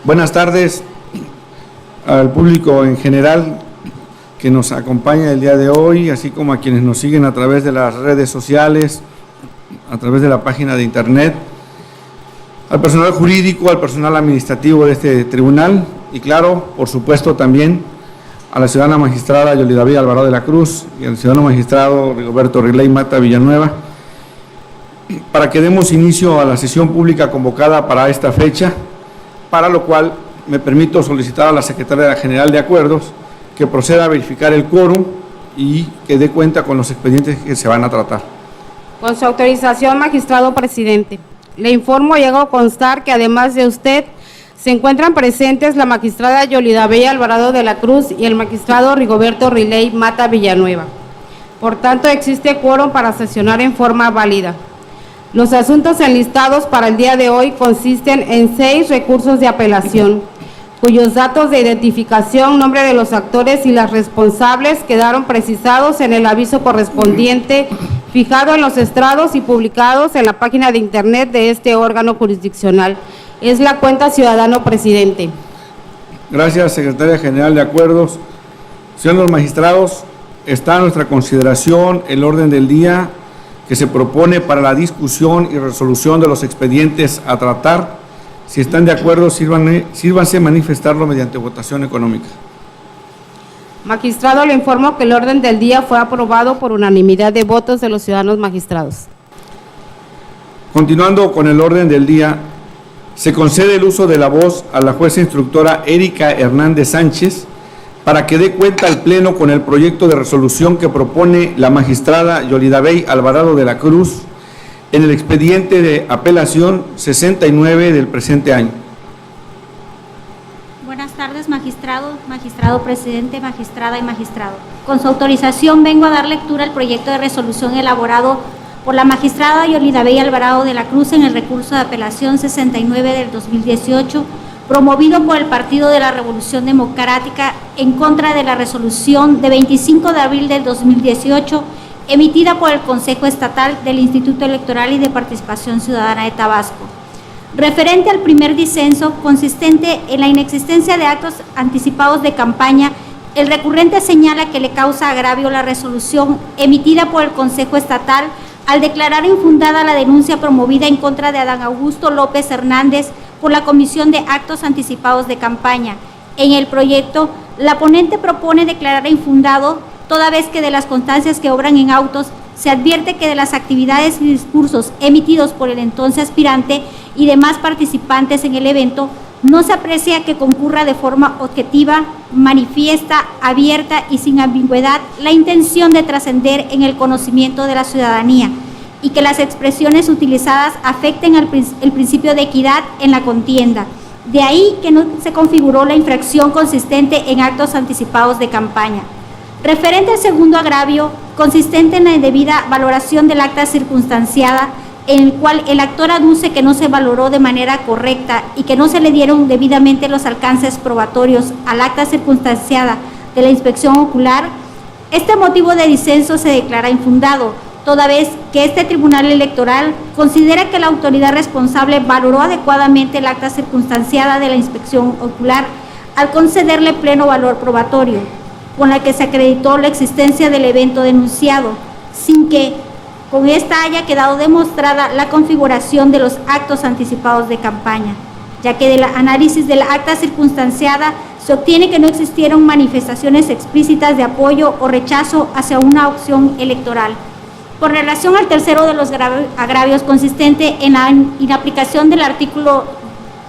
Buenas tardes al público en general que nos acompaña el día de hoy, así como a quienes nos siguen a través de las redes sociales, a través de la página de internet, al personal jurídico, al personal administrativo de este tribunal y claro, por supuesto también a la ciudadana magistrada Yolidabe Alvarado de la Cruz y al ciudadano magistrado Rigoberto Riley Mata Villanueva, para que demos inicio a la sesión pública convocada para esta fecha, para lo cual me permito solicitar a la Secretaria General de Acuerdos que proceda a verificar el quórum y que dé cuenta con los expedientes que se van a tratar. Con su autorización, magistrado presidente. Le informo y hago constar que además de usted, se encuentran presentes la magistrada Yolidabe Alvarado de la Cruz y el magistrado Rigoberto Riley Mata Villanueva. Por tanto, existe quórum para sesionar en forma válida. Los asuntos enlistados para el día de hoy consisten en 6 recursos de apelación, cuyos datos de identificación, nombre de los actores y las responsables quedaron precisados en el aviso correspondiente fijado en los estrados y publicados en la página de internet de este órgano jurisdiccional. Es la cuenta ciudadano presidente. Gracias, Secretaria General de Acuerdos. Señores magistrados, está a nuestra consideración el orden del día que se propone para la discusión y resolución de los expedientes a tratar. Si están de acuerdo, sírvanse manifestarlo mediante votación económica. Magistrado, le informo que el orden del día fue aprobado por unanimidad de votos de los ciudadanos magistrados. Continuando con el orden del día, se concede el uso de la voz a la jueza instructora Erika Hernández Sánchez para que dé cuenta al Pleno con el proyecto de resolución que propone la magistrada Yolidabe Alvarado de la Cruz en el expediente de apelación 69 del presente año. Buenas tardes, magistrado, magistrado presidente, magistrada y magistrado. Con su autorización vengo a dar lectura al proyecto de resolución elaborado por la magistrada Yolidabe Alvarado de la Cruz en el recurso de apelación 69 del 2018, promovido por el Partido de la Revolución Democrática en contra de la resolución de 25 de abril del 2018, emitida por el Consejo Estatal del Instituto Electoral y de Participación Ciudadana de Tabasco. Referente al primer disenso, consistente en la inexistencia de actos anticipados de campaña, el recurrente señala que le causa agravio la resolución emitida por el Consejo Estatal al declarar infundada la denuncia promovida en contra de Adán Augusto López Hernández por la Comisión de Actos Anticipados de Campaña. En el proyecto, la ponente propone declarar infundado, toda vez que de las constancias que obran en autos se advierte que de las actividades y discursos emitidos por el entonces aspirante y demás participantes en el evento, no se aprecia que concurra de forma objetiva, manifiesta, abierta y sin ambigüedad la intención de trascender en el conocimiento de la ciudadanía y que las expresiones utilizadas afecten el principio de equidad en la contienda. De ahí que no se configuró la infracción consistente en actos anticipados de campaña. Referente al segundo agravio, consistente en la indebida valoración del acta circunstanciada, en el cual el actor aduce que no se valoró de manera correcta y que no se le dieron debidamente los alcances probatorios al acta circunstanciada de la inspección ocular, este motivo de disenso se declara infundado, toda vez que este Tribunal Electoral considera que la autoridad responsable valoró adecuadamente el acta circunstanciada de la inspección ocular al concederle pleno valor probatorio, con la que se acreditó la existencia del evento denunciado, sin que con esta haya quedado demostrada la configuración de los actos anticipados de campaña, ya que del análisis de la acta circunstanciada se obtiene que no existieron manifestaciones explícitas de apoyo o rechazo hacia una opción electoral. Con relación al tercero de los agravios, consistente en la inaplicación del artículo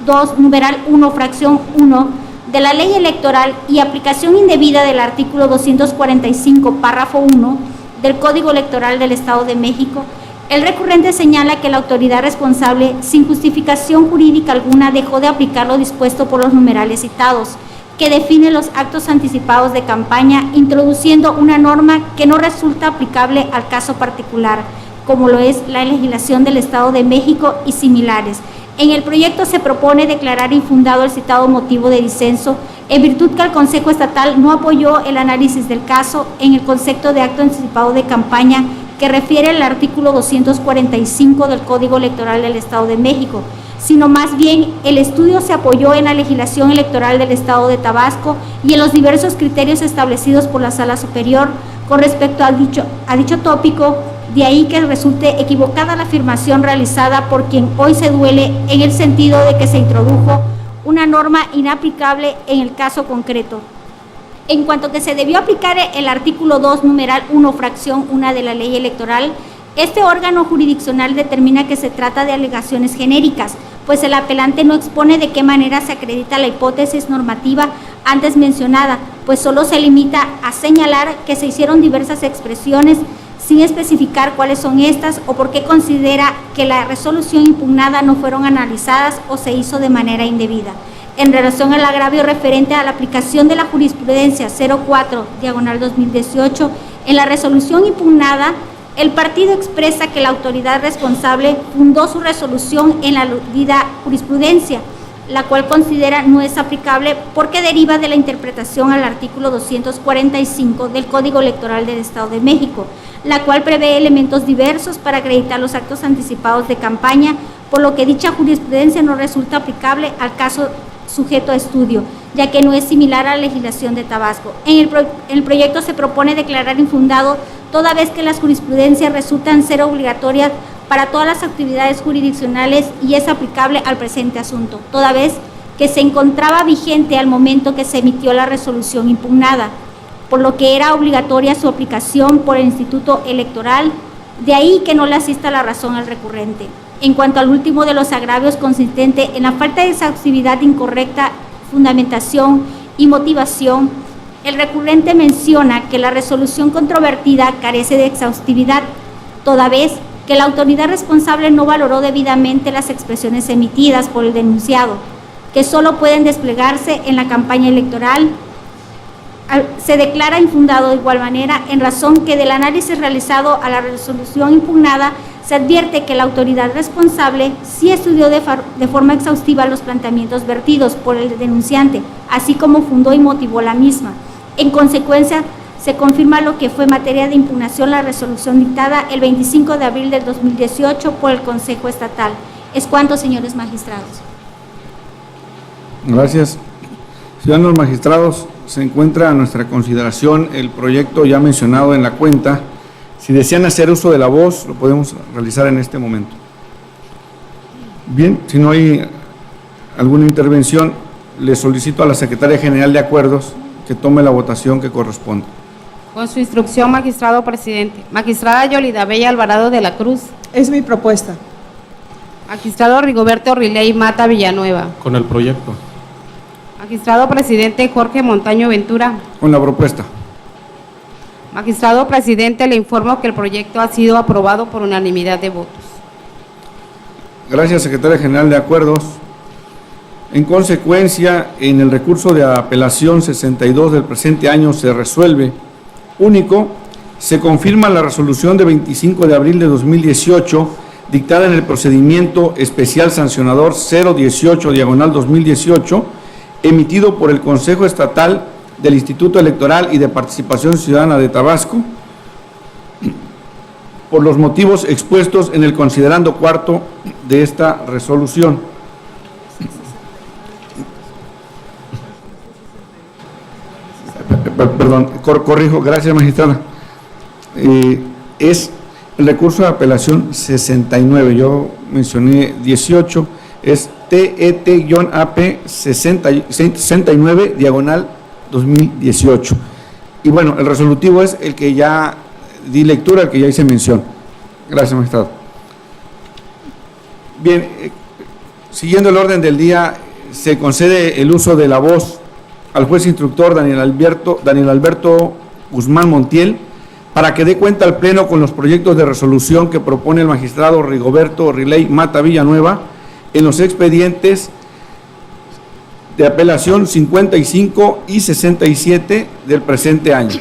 2, numeral 1, fracción 1, de la ley electoral y aplicación indebida del artículo 245, párrafo 1, del Código Electoral del Estado de México, el recurrente señala que la autoridad responsable, sin justificación jurídica alguna, dejó de aplicar lo dispuesto por los numerales citados, que define los actos anticipados de campaña, introduciendo una norma que no resulta aplicable al caso particular, como lo es la legislación del Estado de México y similares. En el proyecto se propone declarar infundado el citado motivo de disenso, en virtud que el Consejo Estatal no apoyó el análisis del caso en el concepto de acto anticipado de campaña que refiere al artículo 245 del Código Electoral del Estado de México, sino más bien el estudio se apoyó en la legislación electoral del Estado de Tabasco y en los diversos criterios establecidos por la Sala Superior con respecto a dicho tópico. De ahí que resulte equivocada la afirmación realizada por quien hoy se duele en el sentido de que se introdujo una norma inaplicable en el caso concreto. En cuanto que se debió aplicar el artículo 2, numeral 1, fracción 1 de la ley electoral, este órgano jurisdiccional determina que se trata de alegaciones genéricas, pues el apelante no expone de qué manera se acredita la hipótesis normativa antes mencionada, pues solo se limita a señalar que se hicieron diversas expresiones sin especificar cuáles son estas o por qué considera que la resolución impugnada no fueron analizadas o se hizo de manera indebida. En relación al agravio referente a la aplicación de la jurisprudencia 04/2018, en la resolución impugnada, el partido expresa que la autoridad responsable fundó su resolución en la aludida jurisprudencia, la cual considera no es aplicable porque deriva de la interpretación al artículo 245 del Código Electoral del Estado de México, la cual prevé elementos diversos para acreditar los actos anticipados de campaña, por lo que dicha jurisprudencia no resulta aplicable al caso sujeto a estudio, ya que no es similar a la legislación de Tabasco. En el proyecto se propone declarar infundado toda vez que las jurisprudencias resultan ser obligatorias para todas las actividades jurisdiccionales y es aplicable al presente asunto, toda vez que se encontraba vigente al momento que se emitió la resolución impugnada, por lo que era obligatoria su aplicación por el Instituto Electoral, de ahí que no le asista la razón al recurrente. En cuanto al último de los agravios consistente en la falta de exhaustividad, incorrecta fundamentación y motivación, el recurrente menciona que la resolución controvertida carece de exhaustividad, toda vez que la autoridad responsable no valoró debidamente las expresiones emitidas por el denunciado, que solo pueden desplegarse en la campaña electoral. Se declara infundado de igual manera en razón que del análisis realizado a la resolución impugnada se advierte que la autoridad responsable sí estudió de forma exhaustiva los planteamientos vertidos por el denunciante, así como fundó y motivó la misma. En consecuencia, se confirma lo que fue materia de impugnación la resolución dictada el 25 de abril del 2018 por el Consejo Estatal. Es cuanto, señores magistrados. Gracias. Ciudadanos magistrados, se encuentra a nuestra consideración el proyecto ya mencionado en la cuenta. Si desean hacer uso de la voz, lo podemos realizar en este momento. Bien, si no hay alguna intervención, le solicito a la Secretaria General de Acuerdos que tome la votación que corresponde. Con su instrucción, magistrado presidente. Magistrada Yolida Bella Alvarado de la Cruz. Es mi propuesta. Magistrado Rigoberto Riley Mata Villanueva. Con el proyecto. Magistrado presidente Jorge Montaño Ventura. Con la propuesta. Magistrado presidente, le informo que el proyecto ha sido aprobado por unanimidad de votos. Gracias, Secretaria General de Acuerdos. En consecuencia, en el recurso de apelación 62 del presente año se resuelve único, se confirma la resolución de 25 de abril de 2018 dictada en el procedimiento especial sancionador 018/2018 emitido por el Consejo Estatal del Instituto Electoral y de Participación Ciudadana de Tabasco por los motivos expuestos en el considerando cuarto de esta resolución. Perdón, corrijo, gracias magistrada. Es el recurso de apelación 69, yo mencioné 18, es TET-AP 69/2018. Y bueno, el resolutivo es el que ya di lectura, el que ya hice mención. Gracias, magistrado. Bien, siguiendo el orden del día, se concede el uso de la voz al juez instructor Daniel Alberto Guzmán Montiel para que dé cuenta al Pleno con los proyectos de resolución que propone el magistrado Rigoberto Riley Mata Villanueva en los expedientes de apelación 55 y 67 del presente año.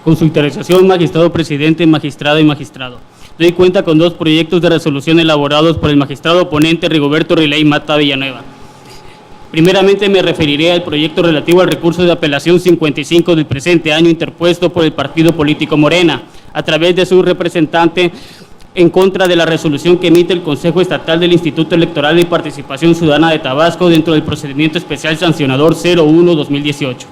Con su autorización, magistrado presidente, magistrada y magistrado. Doy cuenta con dos proyectos de resolución elaborados por el magistrado ponente Rigoberto Riley Mata Villanueva. Primeramente me referiré al proyecto relativo al recurso de apelación 55 del presente año interpuesto por el partido político Morena, a través de su representante en contra de la resolución que emite el Consejo Estatal del Instituto Electoral y Participación Ciudadana de Tabasco dentro del procedimiento especial sancionador 01-2018.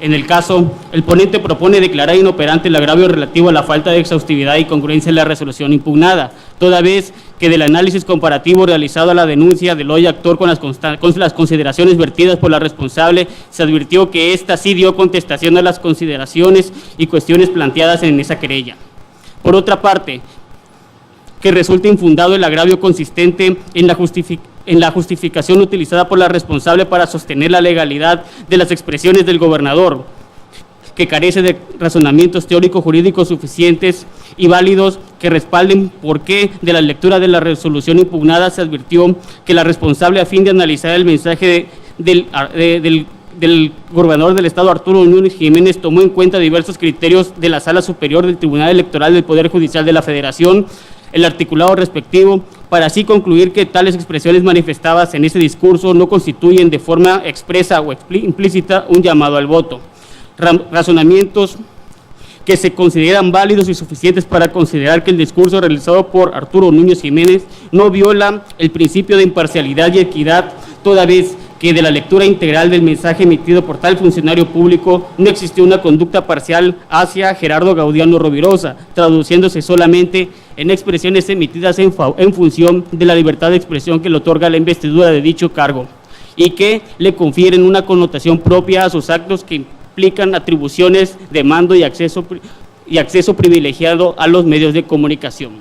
En el caso, el ponente propone declarar inoperante el agravio relativo a la falta de exhaustividad y congruencia en la resolución impugnada, toda vez que del análisis comparativo realizado a la denuncia del hoy actor con las consideraciones vertidas por la responsable, se advirtió que ésta sí dio contestación a las consideraciones y cuestiones planteadas en esa querella. Por otra parte, que resulta infundado el agravio consistente en la justificación utilizada por la responsable para sostener la legalidad de las expresiones del gobernador, que carece de razonamientos teórico-jurídicos suficientes y válidos que respalden por qué de la lectura de la resolución impugnada se advirtió que la responsable, a fin de analizar el mensaje del gobernador del Estado, Arturo Núñez Jiménez, tomó en cuenta diversos criterios de la Sala Superior del Tribunal Electoral del Poder Judicial de la Federación, el articulado respectivo, para así concluir que tales expresiones manifestadas en ese discurso no constituyen de forma expresa o implícita un llamado al voto. Razonamientos que se consideran válidos y suficientes para considerar que el discurso realizado por Arturo Núñez Jiménez no viola el principio de imparcialidad y equidad, toda vez que de la lectura integral del mensaje emitido por tal funcionario público no existió una conducta parcial hacia Gerardo Gaudiano Rovirosa, traduciéndose solamente en expresiones emitidas en función de la libertad de expresión que le otorga la investidura de dicho cargo y que le confieren una connotación propia a sus actos que implican atribuciones de mando y acceso privilegiado a los medios de comunicación.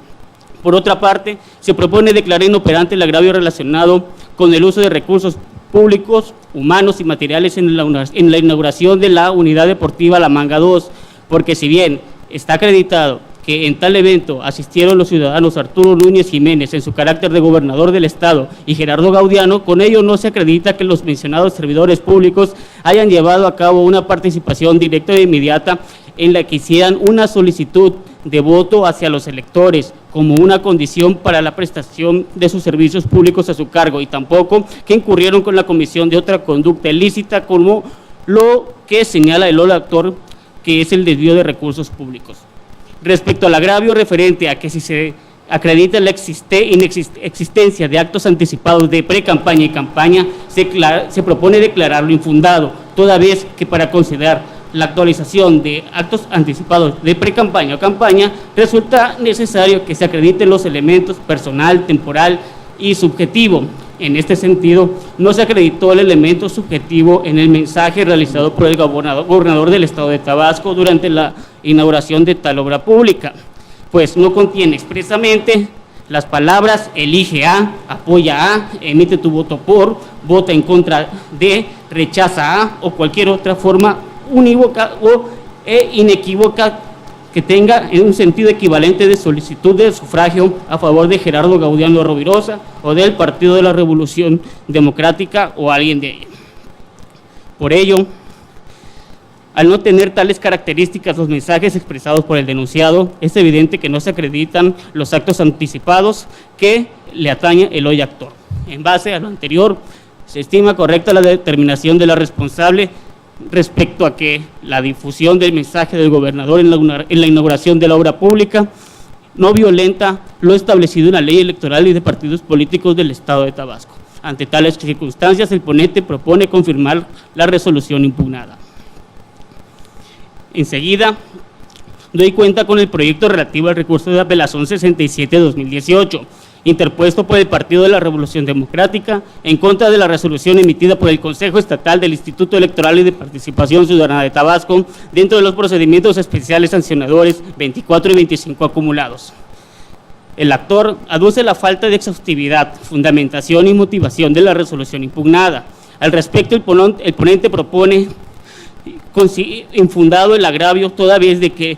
Por otra parte, se propone declarar inoperante el agravio relacionado con el uso de recursos públicos, humanos y materiales en la inauguración de la unidad deportiva La Manga 2, porque si bien está acreditado que en tal evento asistieron los ciudadanos Arturo Núñez Jiménez en su carácter de gobernador del Estado y Gerardo Gaudiano, con ello no se acredita que los mencionados servidores públicos hayan llevado a cabo una participación directa e inmediata en la que hicieran una solicitud de voto hacia los electores como una condición para la prestación de sus servicios públicos a su cargo, y tampoco que incurrieron con la comisión de otra conducta ilícita como lo que señala el hoy actor, que es el desvío de recursos públicos. Respecto al agravio referente a que si se acredita la existencia de actos anticipados de pre-campaña y campaña, se propone declararlo infundado, toda vez que para considerar la actualización de actos anticipados de pre-campaña o campaña resulta necesario que se acrediten los elementos personal, temporal y subjetivo. En este sentido, no se acreditó el elemento subjetivo en el mensaje realizado por el gobernador del Estado de Tabasco durante la inauguración de tal obra pública, pues no contiene expresamente las palabras elige a, apoya a, emite tu voto por, vota en contra de, rechaza a o cualquier otra forma unívoca o inequívoca que tenga un sentido equivalente de solicitud de sufragio a favor de Gerardo Gaudiano Rovirosa o del Partido de la Revolución Democrática o alguien de ella. Por ello, al no tener tales características los mensajes expresados por el denunciado, es evidente que no se acreditan los actos anticipados que le atañe el hoy actor. En base a lo anterior, se estima correcta la determinación de la responsable respecto a que la difusión del mensaje del gobernador en la inauguración de la obra pública no violenta lo establecido en la ley electoral y de partidos políticos del Estado de Tabasco. Ante tales circunstancias, el ponente propone confirmar la resolución impugnada. Enseguida, doy cuenta con el proyecto relativo al recurso de apelación 67-2018, interpuesto por el Partido de la Revolución Democrática en contra de la resolución emitida por el Consejo Estatal del Instituto Electoral y de Participación Ciudadana de Tabasco dentro de los procedimientos especiales sancionadores 24 y 25 acumulados. El actor aduce la falta de exhaustividad, fundamentación y motivación de la resolución impugnada. Al respecto, el ponente propone infundado el agravio toda vez de que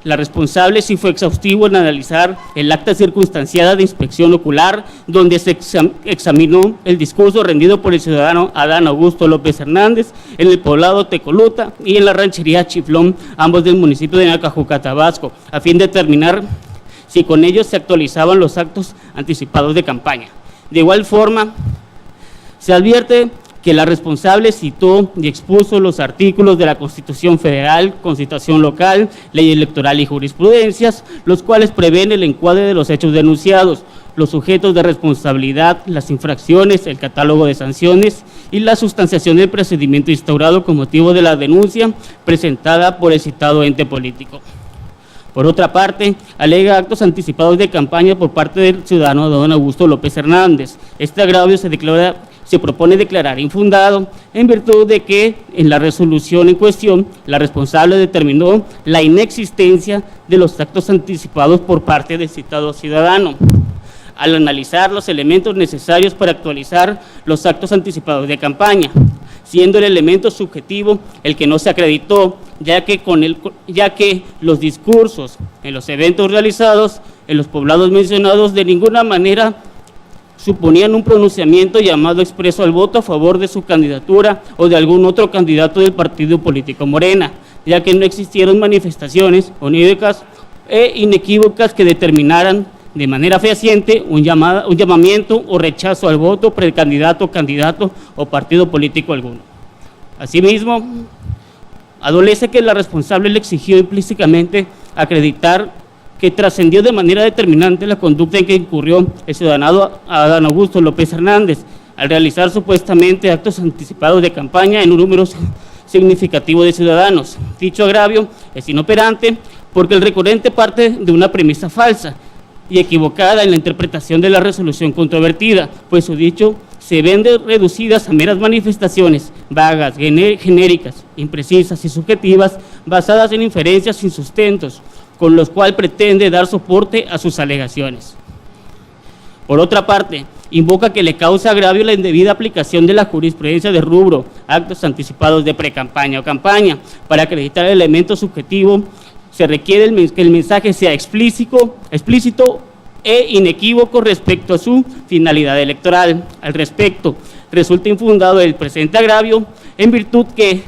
la responsable sí fue exhaustivo en analizar el acta circunstanciada de inspección ocular, donde se examinó el discurso rendido por el ciudadano Adán Augusto López Hernández en el poblado Tecoluta y en la ranchería Chiflón, ambos del municipio de Nacajuca, Tabasco, a fin de determinar si con ellos se actualizaban los actos anticipados de campaña. De igual forma, se advierte que la responsable citó y expuso los artículos de la Constitución Federal, Constitución Local, Ley Electoral y jurisprudencias, los cuales prevén el encuadre de los hechos denunciados, los sujetos de responsabilidad, las infracciones, el catálogo de sanciones y la sustanciación del procedimiento instaurado con motivo de la denuncia presentada por el citado ente político. Por otra parte, alega actos anticipados de campaña por parte del ciudadano don Augusto López Hernández. Este agravio se propone declarar infundado en virtud de que en la resolución en cuestión la responsable determinó la inexistencia de los actos anticipados por parte del citado ciudadano. Al analizar los elementos necesarios para actualizar los actos anticipados de campaña, siendo el elemento subjetivo el que no se acreditó, ya que los discursos en los eventos realizados en los poblados mencionados de ninguna manera suponían un pronunciamiento llamado expreso al voto a favor de su candidatura o de algún otro candidato del partido político Morena, ya que no existieron manifestaciones oníricas e inequívocas que determinaran de manera fehaciente un llamamiento o rechazo al voto precandidato, candidato o partido político alguno. Asimismo, adolece que la responsable le exigió implícitamente acreditar que trascendió de manera determinante la conducta en que incurrió el ciudadano Adán Augusto López Hernández al realizar supuestamente actos anticipados de campaña en un número significativo de ciudadanos. Dicho agravio es inoperante porque el recurrente parte de una premisa falsa y equivocada en la interpretación de la resolución controvertida, pues su dicho se ven reducidas a meras manifestaciones vagas, genéricas, imprecisas y subjetivas, basadas en inferencias sin sustentos, con los cuales pretende dar soporte a sus alegaciones. Por otra parte, invoca que le causa agravio la indebida aplicación de la jurisprudencia de rubro, actos anticipados de precampaña o campaña. Para acreditar el elemento subjetivo, se requiere que el mensaje sea explícito e inequívoco respecto a su finalidad electoral. Al respecto, resulta infundado el presente agravio en virtud que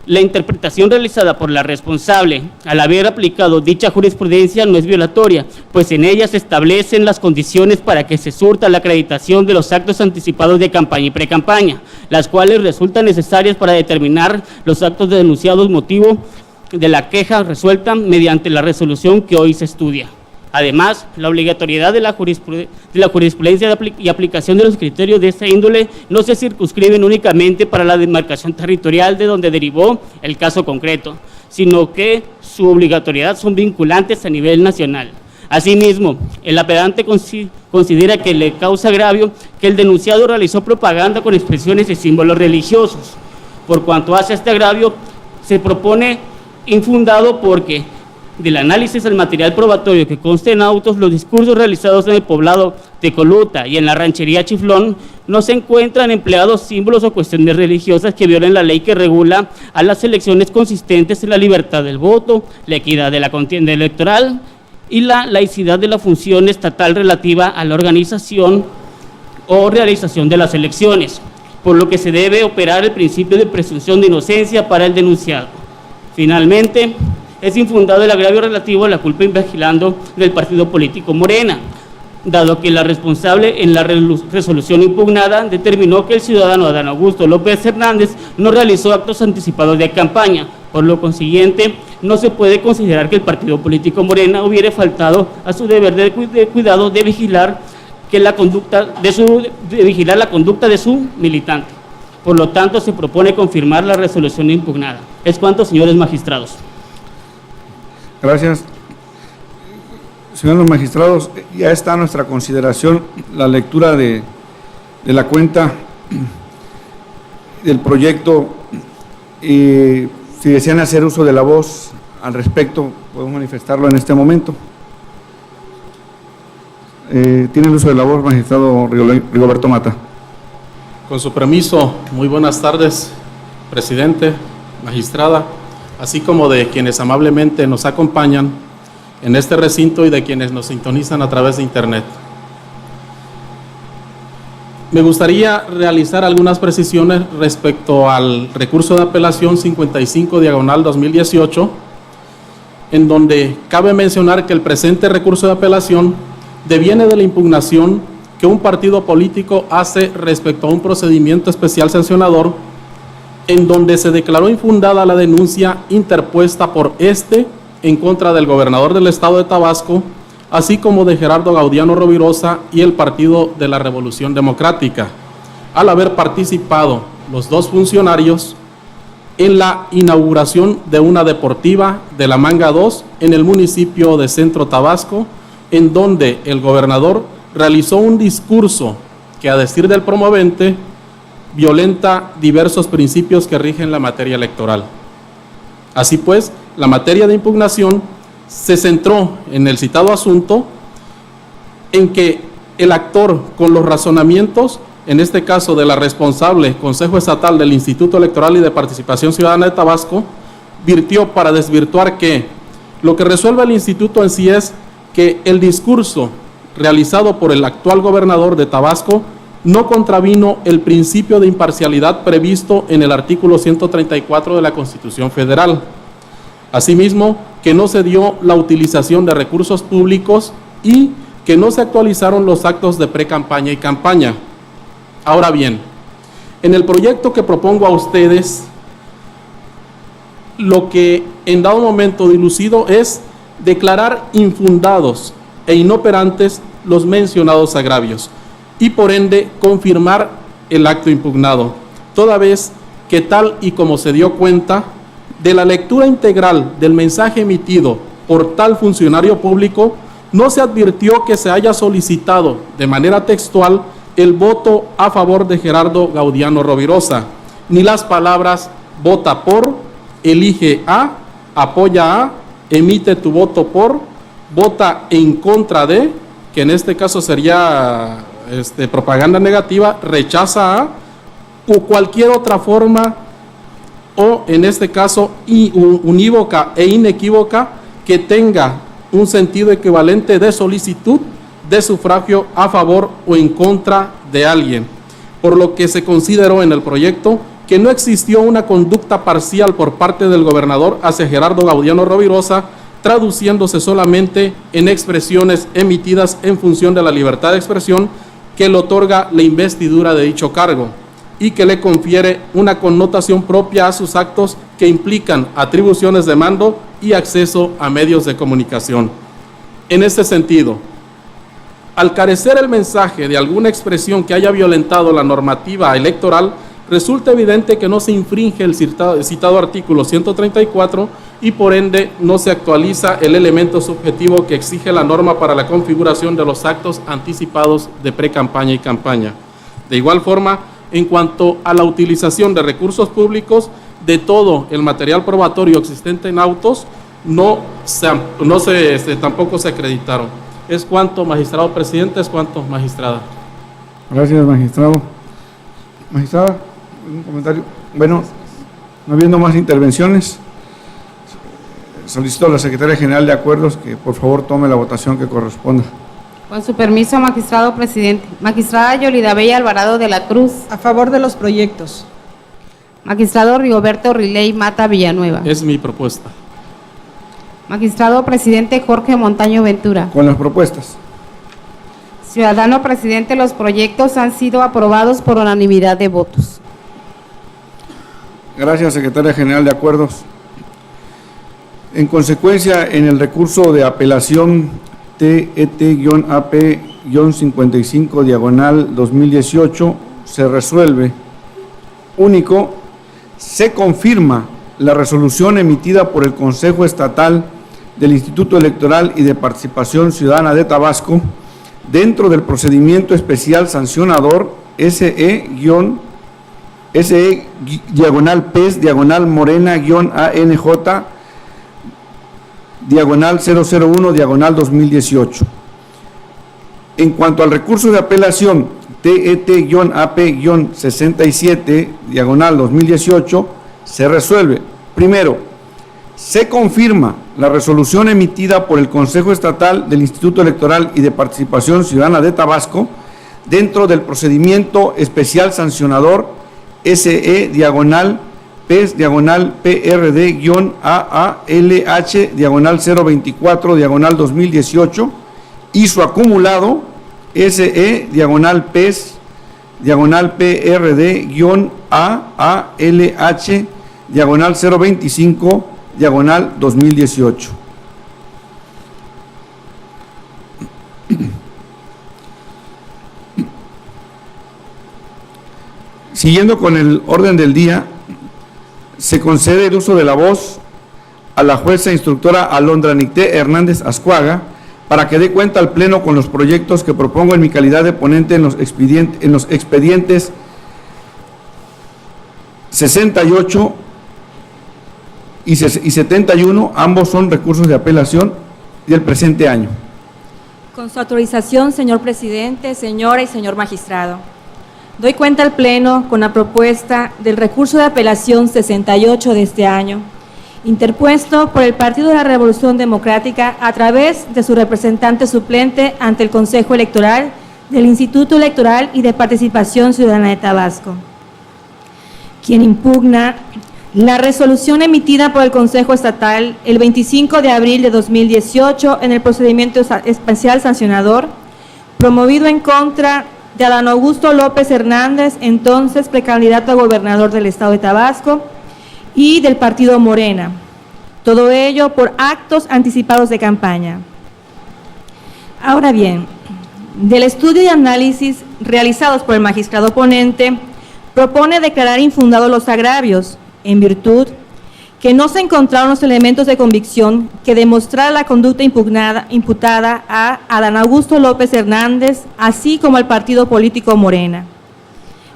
la interpretación realizada por la responsable al haber aplicado dicha jurisprudencia no es violatoria, pues en ella se establecen las condiciones para que se surta la acreditación de los actos anticipados de campaña y precampaña, las cuales resultan necesarias para determinar los actos denunciados motivo de la queja resuelta mediante la resolución que hoy se estudia. Además, la obligatoriedad de la jurisprudencia y aplicación de los criterios de esta índole no se circunscriben únicamente para la demarcación territorial de donde derivó el caso concreto, sino que su obligatoriedad son vinculantes a nivel nacional. Asimismo, el apelante considera que le causa agravio que el denunciado realizó propaganda con expresiones y símbolos religiosos. Por cuanto hace este agravio, se propone infundado porque del análisis del material probatorio que consta en autos, los discursos realizados en el poblado Tecoluta y en la ranchería Chiflón no se encuentran empleados símbolos o cuestiones religiosas que violen la ley que regula a las elecciones consistentes en la libertad del voto, la equidad de la contienda electoral y la laicidad de la función estatal relativa a la organización o realización de las elecciones, por lo que se debe operar el principio de presunción de inocencia para el denunciado. Finalmente, es infundado el agravio relativo a la culpa invigilando del partido político Morena, dado que la responsable en la resolución impugnada determinó que el ciudadano Adán Augusto López Hernández no realizó actos anticipados de campaña. Por lo consiguiente, no se puede considerar que el partido político Morena hubiera faltado a su deber de cuidado de vigilar la conducta de su militante. Por lo tanto, se propone confirmar la resolución impugnada. Es cuanto, señores magistrados. Gracias. Señores magistrados, ya está a nuestra consideración la lectura de la cuenta del proyecto. Si desean hacer uso de la voz al respecto, podemos manifestarlo en este momento. Tiene el uso de la voz, magistrado Rigoberto Mata. Con su permiso, muy buenas tardes, presidente, magistrada, así como de quienes amablemente nos acompañan en este recinto y de quienes nos sintonizan a través de internet. Me gustaría realizar algunas precisiones respecto al recurso de apelación 55/2018, en donde cabe mencionar que el presente recurso de apelación deviene de la impugnación que que un partido político hace respecto a un procedimiento especial sancionador en donde se declaró infundada la denuncia interpuesta por en contra del gobernador del estado de Tabasco, así como de Gerardo Gaudiano Rovirosa y el Partido de la Revolución Democrática, al haber participado los dos funcionarios en la inauguración de una deportiva de la Manga 2 en el municipio de Centro Tabasco, en donde el gobernador realizó un discurso que, a decir del promovente, violenta diversos principios que rigen la materia electoral. Así pues, la materia de impugnación se centró en el citado asunto en que el actor, con los razonamientos, en este caso de la responsable Consejo Estatal del Instituto Electoral y de Participación Ciudadana de Tabasco, virtió para desvirtuar que lo que resuelve el instituto en sí es que el discurso realizado por el actual gobernador de Tabasco no contravino el principio de imparcialidad previsto en el artículo 134 de la Constitución Federal. Asimismo, que no se dio la utilización de recursos públicos y que no se actualizaron los actos de pre-campaña y campaña. Ahora bien, en el proyecto que propongo a ustedes, lo que en dado momento dilucido es declarar infundados e inoperantes los mencionados agravios y por ende confirmar el acto impugnado, toda vez que tal y como se dio cuenta de la lectura integral del mensaje emitido por tal funcionario público, no se advirtió que se haya solicitado de manera textual el voto a favor de Gerardo Gaudiano Rovirosa, ni las palabras vota por, elige a, apoya a, emite tu voto por, vota en contra de, que en este caso sería propaganda negativa, rechaza a, o cualquier otra forma, o en este caso unívoca e inequívoca, que tenga un sentido equivalente de solicitud de sufragio a favor o en contra de alguien, por lo que se consideró en el proyecto que no existió una conducta parcial por parte del gobernador hacia Gerardo Gaudiano Rovirosa, traduciéndose solamente en expresiones emitidas en función de la libertad de expresión que le otorga la investidura de dicho cargo y que le confiere una connotación propia a sus actos que implican atribuciones de mando y acceso a medios de comunicación. En este sentido, al carecer el mensaje de alguna expresión que haya violentado la normativa electoral, resulta evidente que no se infringe el citado artículo 134 y por ende no se actualiza el elemento subjetivo que exige la norma para la configuración de los actos anticipados de pre-campaña y campaña. De igual forma, en cuanto a la utilización de recursos públicos, de todo el material probatorio existente en autos, tampoco se acreditaron. Es cuanto, magistrado presidente, es cuanto, magistrada. Gracias, magistrado. Magistrada, ¿un comentario? Bueno, no habiendo más intervenciones, solicito a la Secretaria General de Acuerdos que por favor tome la votación que corresponda. Con su permiso, magistrado presidente. Magistrada Yolida Bella Alvarado de la Cruz. A favor de los proyectos. Magistrado Rigoberto Riley Mata Villanueva. Es mi propuesta. Magistrado presidente Jorge Montaño Ventura. Con las propuestas. Ciudadano presidente, los proyectos han sido aprobados por unanimidad de votos. Gracias, Secretaria General de Acuerdos. En consecuencia, en el recurso de apelación TET-AP-55/2018 se resuelve. Único, se confirma la resolución emitida por el Consejo Estatal del Instituto Electoral y de Participación Ciudadana de Tabasco dentro del procedimiento especial sancionador SE-Morena-ANJ/001/2018. En cuanto al recurso de apelación TET-AP-67/2018, se resuelve. Primero, se confirma la resolución emitida por el Consejo Estatal del Instituto Electoral y de Participación Ciudadana de Tabasco dentro del procedimiento especial sancionador SE-PES-PRD-AALH-024/2018 y su acumulado SE, diagonal PES, diagonal PRD-AALH, diagonal 025, diagonal 2018. Siguiendo con el orden del día, se concede el uso de la voz a la jueza instructora Alondra Nicté Hernández Ascuaga para que dé cuenta al Pleno con los proyectos que propongo en mi calidad de ponente en los expedientes 68 y 71, ambos son recursos de apelación del presente año. Con su autorización, señor presidente, señora y señor magistrado, doy cuenta al Pleno con la propuesta del recurso de apelación 68 de este año, interpuesto por el Partido de la Revolución Democrática a través de su representante suplente ante el Consejo Electoral del Instituto Electoral y de Participación Ciudadana de Tabasco, quien impugna la resolución emitida por el Consejo Estatal el 25 de abril de 2018 en el procedimiento especial sancionador, promovido en contra de Adán Augusto López Hernández, entonces precandidato a gobernador del Estado de Tabasco, y del partido Morena. Todo ello por actos anticipados de campaña. Ahora bien, del estudio y análisis realizados por el magistrado ponente, propone declarar infundados los agravios, en virtud que no se encontraron los elementos de convicción que demostrara la conducta imputada a Adán Augusto López Hernández, así como al partido político Morena,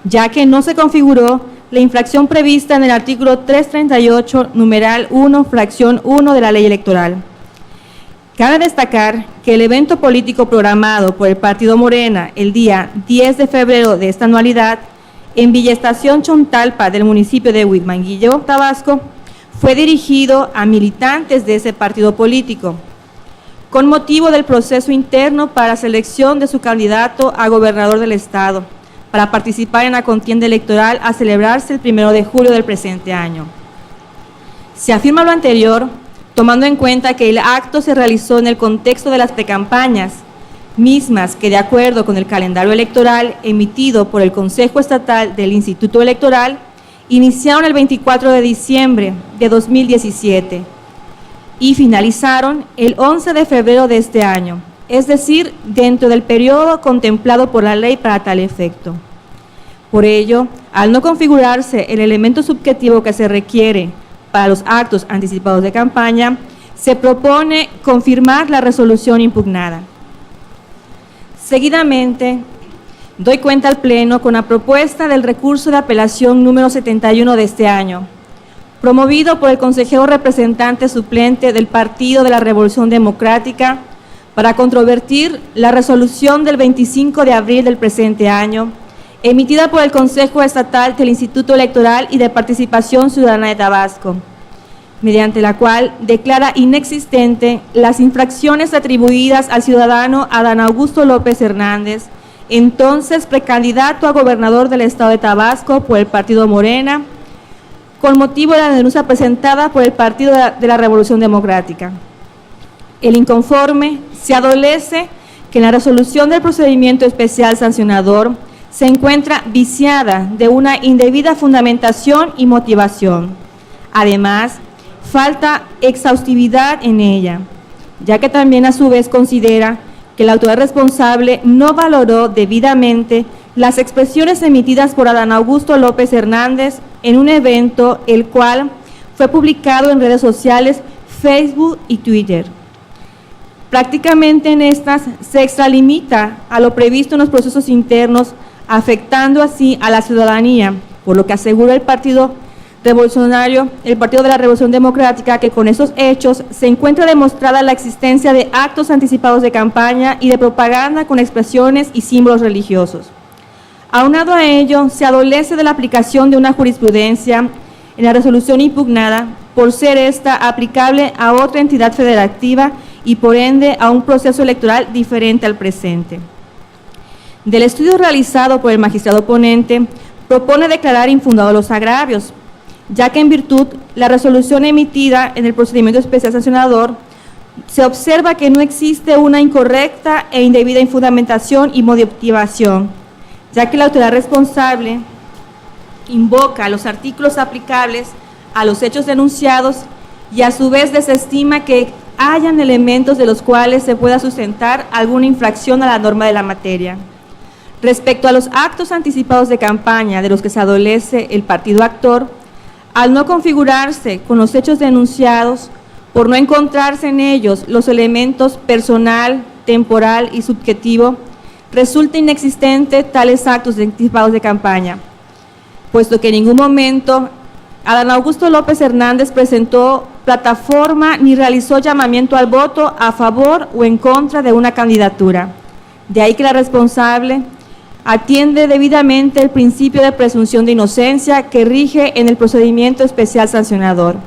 ya que no se configuró la infracción prevista en el artículo 338, numeral 1, fracción 1 de la Ley Electoral. Cabe destacar que el evento político programado por el partido Morena el día 10 de febrero de esta anualidad en Villa Estación Chontalpa del municipio de Huitmanguillo, Tabasco, fue dirigido a militantes de ese partido político, con motivo del proceso interno para selección de su candidato a gobernador del Estado, para participar en la contienda electoral a celebrarse el 1 de julio del presente año. Se afirma lo anterior, tomando en cuenta que el acto se realizó en el contexto de las precampañas, mismas que de acuerdo con el calendario electoral emitido por el Consejo Estatal del Instituto Electoral, iniciaron el 24 de diciembre de 2017 y finalizaron el 11 de febrero de este año, es decir, dentro del periodo contemplado por la ley para tal efecto. Por ello, al no configurarse el elemento subjetivo que se requiere para los actos anticipados de campaña, se propone confirmar la resolución impugnada. Seguidamente, doy cuenta al Pleno con la propuesta del recurso de apelación número 71 de este año, promovido por el consejero representante suplente del Partido de la Revolución Democrática para controvertir la resolución del 25 de abril del presente año, emitida por el Consejo Estatal del Instituto Electoral y de Participación Ciudadana de Tabasco, mediante la cual declara inexistente las infracciones atribuidas al ciudadano Adán Augusto López Hernández, entonces precandidato a gobernador del Estado de Tabasco por el partido Morena, con motivo de la denuncia presentada por el Partido de la Revolución Democrática. El inconforme se adolece que en la resolución del procedimiento especial sancionador se encuentra viciada de una indebida fundamentación y motivación. Además, falta exhaustividad en ella, ya que también a su vez considera que la autoridad responsable no valoró debidamente las expresiones emitidas por Adán Augusto López Hernández en un evento el cual fue publicado en redes sociales, Facebook y Twitter. Prácticamente en estas se extralimita a lo previsto en los procesos internos, afectando así a la ciudadanía, por lo que asegura el Partido Revolucionario, el Partido de la Revolución Democrática, que con esos hechos se encuentra demostrada la existencia de actos anticipados de campaña y de propaganda con expresiones y símbolos religiosos. Aunado a ello, se adolece de la aplicación de una jurisprudencia en la resolución impugnada, por ser esta aplicable a otra entidad federativa y por ende a un proceso electoral diferente al presente. Del estudio realizado por el magistrado ponente, propone declarar infundados los agravios, ya que en virtud la resolución emitida en el procedimiento especial sancionador Se observa que no existe una incorrecta e indebida fundamentación y motivación, ya que la autoridad responsable invoca los artículos aplicables a los hechos denunciados y a su vez desestima que hayan elementos de los cuales se pueda sustentar alguna infracción a la norma de la materia. Respecto a los actos anticipados de campaña de los que se adolece el partido actor, al no configurarse con los hechos denunciados, por no encontrarse en ellos los elementos personal, temporal y subjetivo, resulta inexistente tales actos anticipados de campaña, puesto que en ningún momento Adán Augusto López Hernández presentó plataforma ni realizó llamamiento al voto a favor o en contra de una candidatura. De ahí que la responsable atiende debidamente el principio de presunción de inocencia que rige en el procedimiento especial sancionador.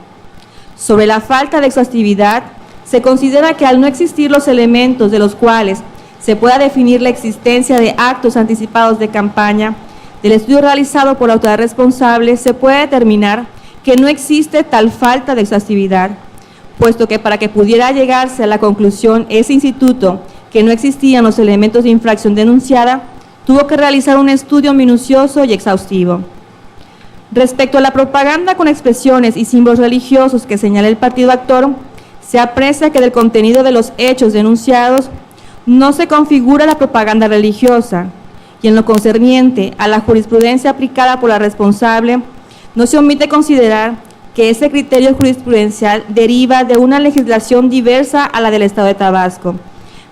Sobre la falta de exhaustividad, se considera que al no existir los elementos de los cuales se pueda definir la existencia de actos anticipados de campaña, del estudio realizado por la autoridad responsable, se puede determinar que no existe tal falta de exhaustividad, puesto que para que pudiera llegarse a la conclusión ese instituto que no existían los elementos de infracción denunciada, tuvo que realizar un estudio minucioso y exhaustivo. Respecto a la propaganda con expresiones y símbolos religiosos que señala el partido actor, se aprecia que del contenido de los hechos denunciados no se configura la propaganda religiosa, y en lo concerniente a la jurisprudencia aplicada por la responsable, no se omite considerar que ese criterio jurisprudencial deriva de una legislación diversa a la del Estado de Tabasco,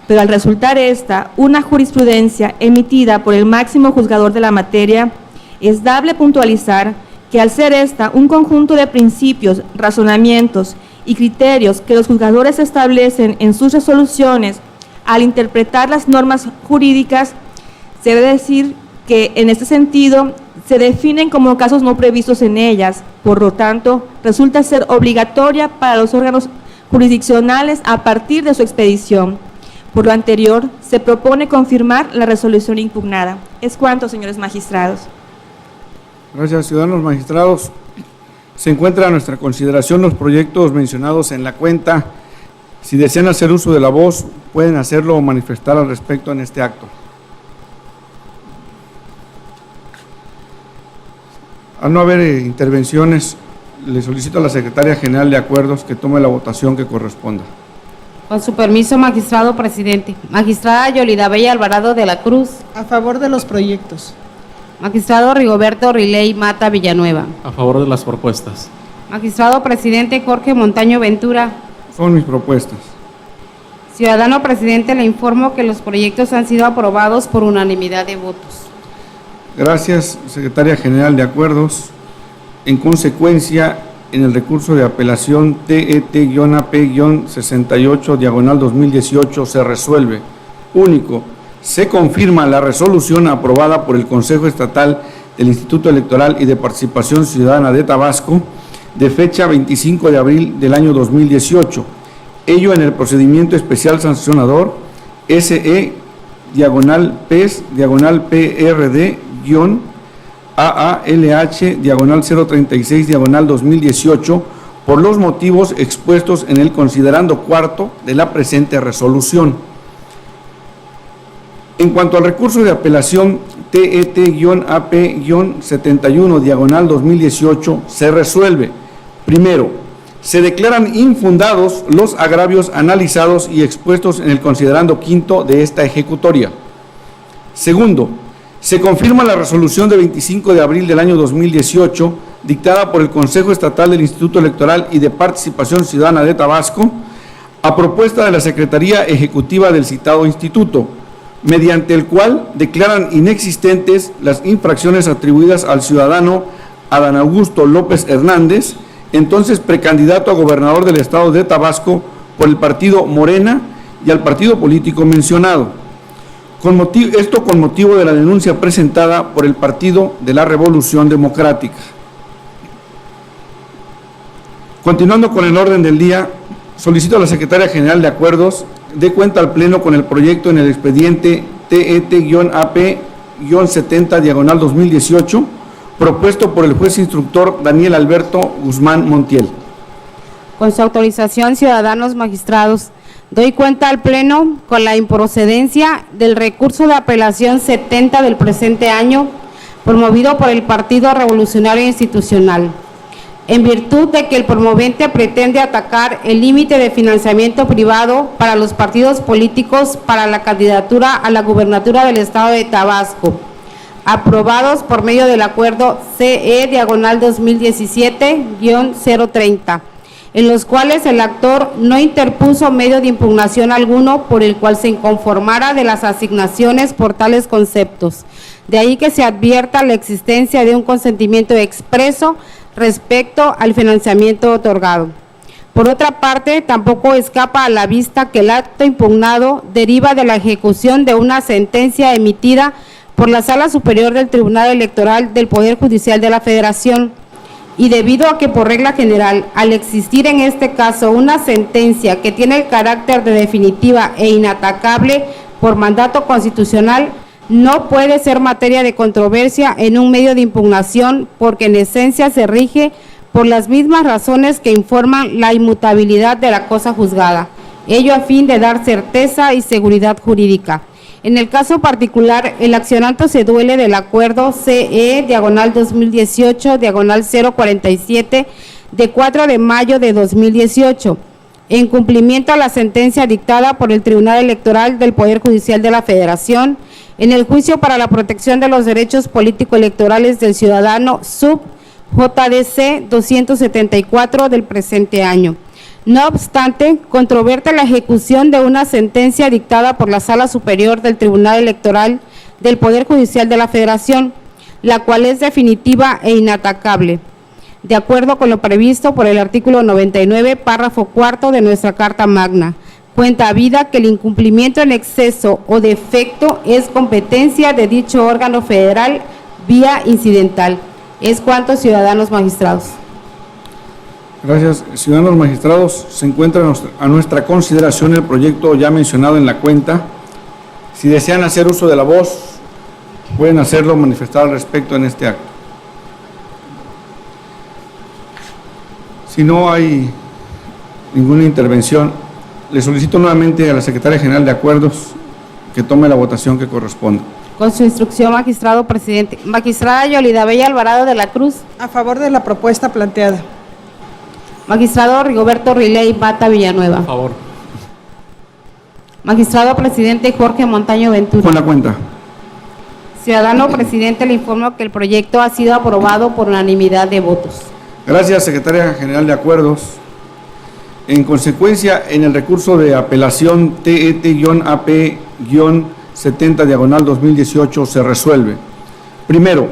pero al resultar esta una jurisprudencia emitida por el máximo juzgador de la materia, es dable puntualizar que al ser esta un conjunto de principios, razonamientos y criterios que los juzgadores establecen en sus resoluciones al interpretar las normas jurídicas, se debe decir que en este sentido se definen como casos no previstos en ellas, por lo tanto, resulta ser obligatoria para los órganos jurisdiccionales a partir de su expedición. Por lo anterior, se propone confirmar la resolución impugnada. Es cuanto, señores magistrados. Gracias, ciudadanos magistrados. Se encuentra a nuestra consideración los proyectos mencionados en la cuenta. Si desean hacer uso de la voz, pueden hacerlo o manifestar al respecto en este acto. Al no haber intervenciones, le solicito a la Secretaria General de Acuerdos que tome la votación que corresponda. Con su permiso, magistrado presidente. Magistrada Yolida Bella Alvarado de la Cruz. A favor de los proyectos. Magistrado Rigoberto Riley Mata Villanueva. A favor de las propuestas. Magistrado presidente Jorge Montaño Ventura. Son mis propuestas. Ciudadano presidente, le informo que los proyectos han sido aprobados por unanimidad de votos. Gracias, Secretaria General de Acuerdos. En consecuencia, en el recurso de apelación TET-AP-68/2018 se resuelve. Único, se confirma la resolución aprobada por el Consejo Estatal del Instituto Electoral y de Participación Ciudadana de Tabasco de fecha 25 de abril del año 2018. Ello en el procedimiento especial sancionador SE-PES-PRD-AALH-036/2018 por los motivos expuestos en el considerando cuarto de la presente resolución. En cuanto al recurso de apelación TET-AP-71/2018, se resuelve. Primero, se declaran infundados los agravios analizados y expuestos en el considerando quinto de esta ejecutoria. Segundo, se confirma la resolución de 25 de abril del año 2018, dictada por el Consejo Estatal del Instituto Electoral y de Participación Ciudadana de Tabasco, a propuesta de la Secretaría Ejecutiva del citado instituto, mediante el cual declaran inexistentes las infracciones atribuidas al ciudadano Adán Augusto López Hernández, entonces precandidato a gobernador del estado de Tabasco por el partido Morena y al partido político mencionado. Esto con motivo de la denuncia presentada por el Partido de la Revolución Democrática. Continuando con el orden del día, solicito a la Secretaria General de Acuerdos dé cuenta al Pleno con el proyecto en el expediente TET-AP-70/2018, propuesto por el juez instructor Daniel Alberto Guzmán Montiel. Con su autorización, ciudadanos magistrados, Doy cuenta al Pleno con la improcedencia del recurso de apelación 70 del presente año, promovido por el Partido Revolucionario Institucional, en virtud de que el promovente pretende atacar el límite de financiamiento privado para los partidos políticos para la candidatura a la gubernatura del Estado de Tabasco, aprobados por medio del acuerdo CE/2017-030, en los cuales el actor no interpuso medio de impugnación alguno por el cual se inconformara de las asignaciones por tales conceptos. De ahí que se advierta la existencia de un consentimiento expreso respecto al financiamiento otorgado. Por otra parte, tampoco escapa a la vista que el acto impugnado deriva de la ejecución de una sentencia emitida por la Sala Superior del Tribunal Electoral del Poder Judicial de la Federación, y debido a que por regla general, al existir en este caso una sentencia que tiene el carácter de definitiva e inatacable por mandato constitucional, no puede ser materia de controversia en un medio de impugnación, porque en esencia se rige por las mismas razones que informan la inmutabilidad de la cosa juzgada, ello a fin de dar certeza y seguridad jurídica. En el caso particular, el accionante se duele del acuerdo CE/2018/047 de 4 de mayo de 2018, en cumplimiento a la sentencia dictada por el Tribunal Electoral del Poder Judicial de la Federación en el juicio para la protección de los derechos político-electorales del ciudadano sub JDC 274 del presente año. No obstante, controverte la ejecución de una sentencia dictada por la Sala Superior del Tribunal Electoral del Poder Judicial de la Federación, la cual es definitiva e inatacable, de acuerdo con lo previsto por el artículo 99, párrafo cuarto de nuestra Carta Magna. Cuenta habida que el incumplimiento en exceso o defecto es competencia de dicho órgano federal vía incidental. Es cuanto, ciudadanos magistrados. Gracias. Ciudadanos magistrados, se encuentra a nuestra consideración el proyecto ya mencionado en la cuenta. Si desean hacer uso de la voz, pueden hacerlo, manifestar al respecto en este acto. Si no hay ninguna intervención, le solicito nuevamente a la Secretaria General de Acuerdos que tome la votación que corresponde. Con su instrucción, magistrado presidente. Magistrada Yolida Bella Alvarado de la Cruz. A favor de la propuesta planteada. Magistrado Rigoberto Riley Mata Villanueva. A favor. Magistrado presidente Jorge Montaño Ventura. Con la cuenta. Ciudadano presidente, le informo que el proyecto ha sido aprobado por unanimidad de votos. Gracias, Secretaria General de Acuerdos. En consecuencia, en el recurso de apelación TET-AP-70/2018 se resuelve. Primero,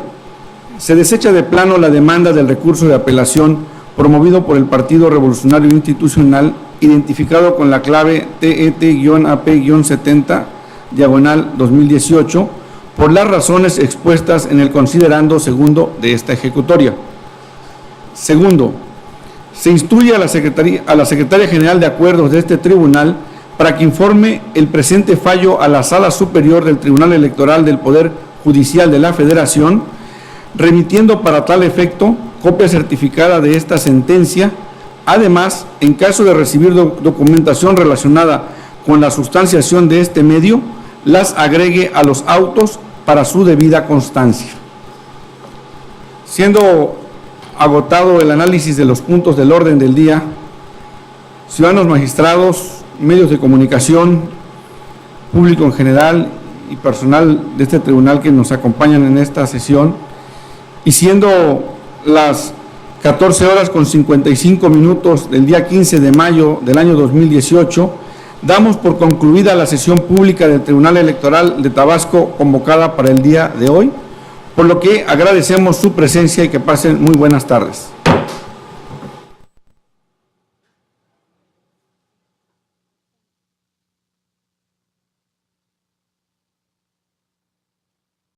se desecha de plano la demanda del recurso de apelación promovido por el Partido Revolucionario Institucional, identificado con la clave TET-AP-70/2018, por las razones expuestas en el considerando segundo de esta ejecutoria. Segundo, se instruye a la Secretaria General de Acuerdos de este tribunal para que informe el presente fallo a la Sala Superior del Tribunal Electoral del Poder Judicial de la Federación, remitiendo para tal efecto copia certificada de esta sentencia. Además, en caso de recibir documentación relacionada con la sustanciación de este medio, las agregue a los autos para su debida constancia. Siendo agotado el análisis de los puntos del orden del día, ciudadanos magistrados, medios de comunicación, público en general y personal de este tribunal que nos acompañan en esta sesión, y siendo las 14:55 del día 15 de mayo del año 2018, damos por concluida la sesión pública del Tribunal Electoral de Tabasco convocada para el día de hoy, por lo que agradecemos su presencia y que pasen muy buenas tardes.